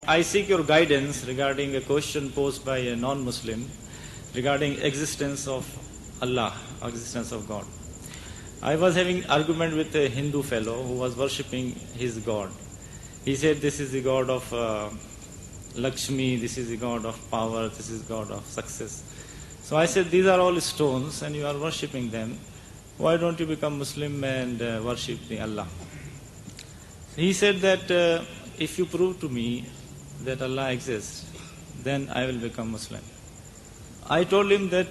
I seek your guidance regarding a question posed by a non-Muslim regarding existence of Allah, existence of God. I was having argument with a Hindu fellow who was worshipping his God. He said this is the God of Lakshmi, this is the God of power, this is God of success. So I said these are all stones and you are worshipping them. Why don't you become Muslim and worship the Allah? He said that if you prove to me that Allah exists, then I will become Muslim. I told him that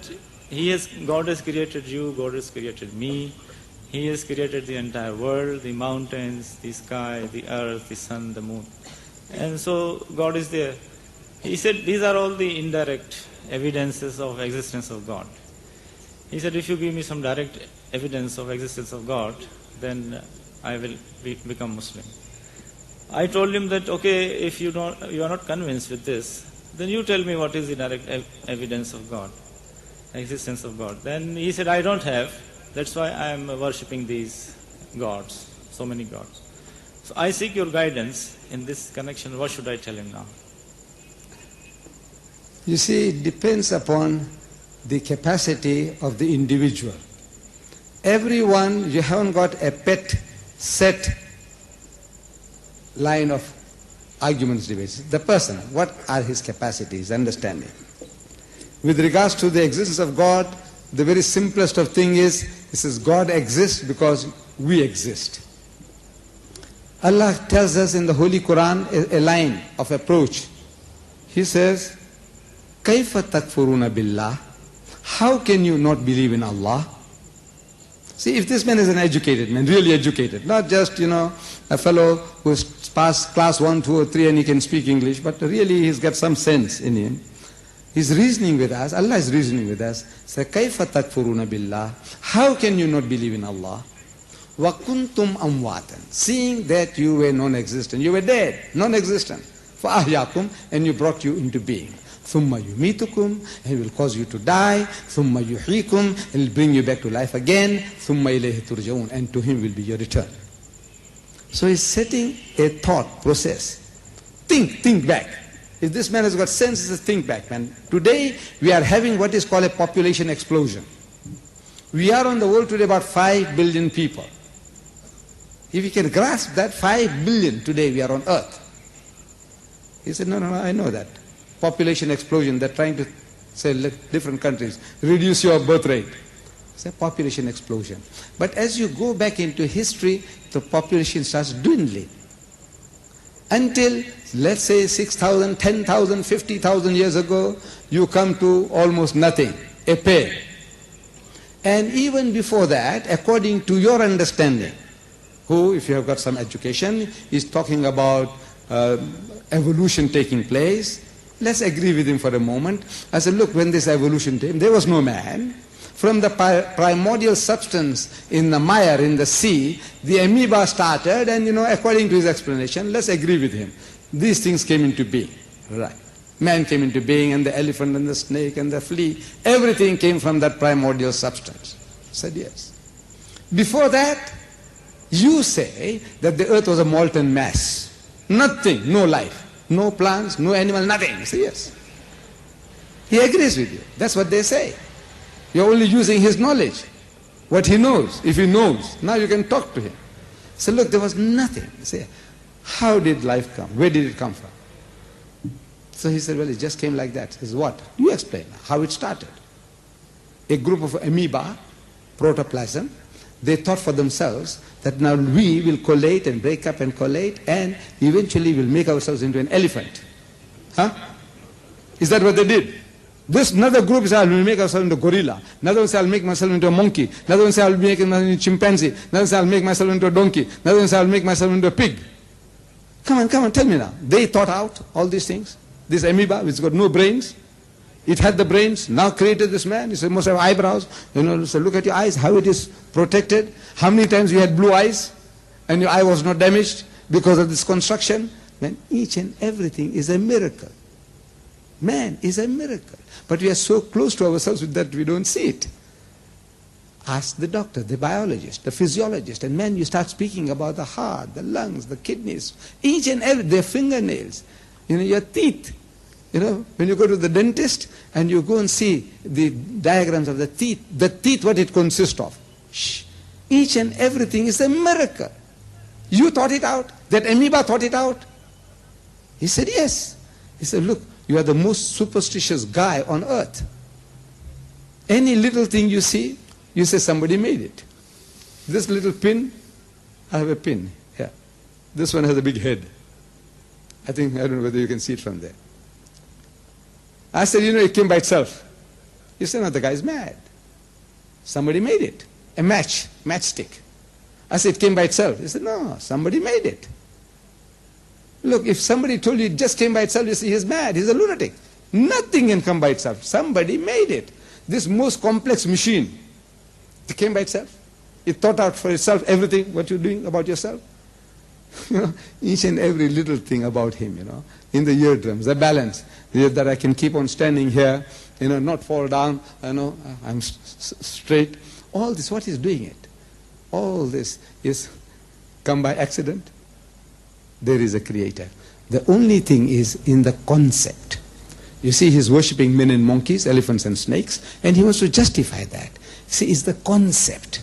God has created you, God has created me, He has created the entire world, the mountains, the sky, the earth, the sun, the moon. And so God is there. He said these are all the indirect evidences of existence of God. He said if you give me some direct evidence of existence of God, then I will become Muslim. I told him that okay, if you are not convinced with this, then you tell me what is the direct evidence of God, existence of God. Then he said I don't have, that's why I am worshipping these gods, so many gods. So I seek your guidance in this connection. What should I tell him now? You see, it depends upon the capacity of the individual. Everyone, you haven't got a pet set line of arguments, debates. The person, what are his capacities, understanding? With regards to the existence of God, the very simplest of thing is, it says God exists because we exist. Allah tells us in the Holy Quran a line of approach. He says, كَيْفَ تَكْفُرُونَ بِاللَّهِ? How can you not believe in Allah? See, if this man is an educated man, really educated, not just, a fellow who's passed class 1, 2 or 3 and he can speak English, but really he's got some sense in him. He's reasoning with us, Allah is reasoning with us. Say, كَيْفَ تَكْفُرُونَ بِاللَّهِ? How can you not believe in Allah? وَكُنْتُمْ أَمْوَاتًا. Seeing that you were non-existent, you were dead, non-existent. فَأَحْيَاكُمْ, and you brought you into being. ثُمَّ يُمِيتُكُمْ, and He will cause you to die. ثُمَّ يُحْيِيكُمْ, and He will bring you back to life again. ثُمَّ إِلَيْهِ تُرْجَعُونَ, and to Him will be your return. So he's setting a thought process. Think back. If this man has got sense, he says think back, man. Today we are having what is called a population explosion. We are on the world today about 5 billion people. If you can grasp that 5 billion today we are on earth. He said, no, I know that. Population explosion, they're trying to say, let different countries reduce your birth rate. It's a population explosion. But as you go back into history, the population starts dwindling. Until, let's say, 6,000, 10,000, 50,000 years ago, you come to almost nothing, a pair. And even before that, according to your understanding, who, if you have got some education, is talking about evolution taking place, let's agree with him for a moment. I said, look, when this evolution came, there was no man. From the primordial substance in the mire, in the sea, the amoeba started, and according to his explanation, let's agree with him. These things came into being. Right. Man came into being, and the elephant and the snake and the flea, everything came from that primordial substance. I said, yes. Before that, you say that the earth was a molten mass. Nothing, no life, no plants, no animal, nothing. I say, yes. He agrees with you. That's what they say. You're only using his knowledge, what he knows. If he knows, now you can talk to him. So look, there was nothing. Say, how did life come? Where did it come from? So he said, well, it just came like that. He said, what? You explain how it started. A group of amoeba, protoplasm, they thought for themselves that now we will collate and break up and collate and eventually will make ourselves into an elephant. Huh? Is that what they did? This another group said, I will make myself into a gorilla. Another one said, I'll make myself into a monkey. Another one said, I'll make myself into a chimpanzee. Another one said, I'll make myself into a donkey. Another one said, I'll make myself into a pig. Come on, tell me now. They thought out all these things. This amoeba, which got no brains, it had the brains, now created this man. He said, must have eyebrows. So look at your eyes, how it is protected. How many times you had blue eyes and your eye was not damaged because of this construction. Man, each and everything is a miracle. Man is a miracle. But we are so close to ourselves that we don't see it. Ask the doctor, the biologist, the physiologist, and man, you start speaking about the heart, the lungs, the kidneys, each and every, their fingernails. Your teeth. When you go to the dentist and you go and see the diagrams of the teeth what it consists of. Each and everything is a miracle. You thought it out? That amoeba thought it out? He said, yes. He said, look, you are the most superstitious guy on earth. Any little thing you see, you say somebody made it. This little pin, I have a pin here. This one has a big head. I don't know whether you can see it from there. I said, it came by itself. He said, no, the guy's mad. Somebody made it. A matchstick. I said, it came by itself. He said, no, somebody made it. Look, if somebody told you it just came by itself, you say, he's mad, he's a lunatic. Nothing can come by itself. Somebody made it. This most complex machine, it came by itself. It thought out for itself everything, what you're doing about yourself. Each and every little thing about him, in the eardrums, the balance, that I can keep on standing here, not fall down, I'm straight. All this, what is doing it? All this is come by accident. There is a creator. The only thing is in the concept. You see, he's worshipping men and monkeys, elephants and snakes, and he wants to justify that. See, it's the concept.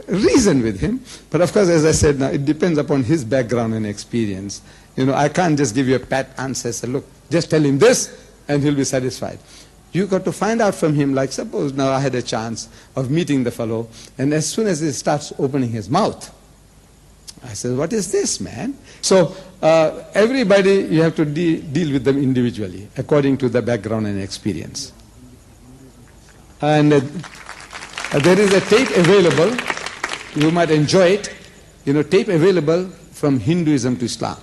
Reason with him, but of course, as I said, now it depends upon his background and experience. I can't just give you a pat answer. Say, look, just tell him this, and he'll be satisfied. You got to find out from him, like suppose now I had a chance of meeting the fellow, and as soon as he starts opening his mouth, I said, what is this, man? So everybody, you have to deal with them individually, according to the background and experience. And there is a tape available, you might enjoy it, tape available from Hinduism to Islam.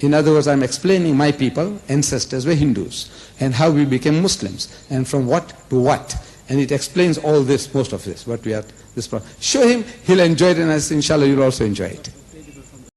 In other words, I'm explaining my people, ancestors were Hindus, and how we became Muslims, and from what to what. And it explains all this, most of this, what we are, this problem. Show him, he'll enjoy it, and inshallah you'll also enjoy it.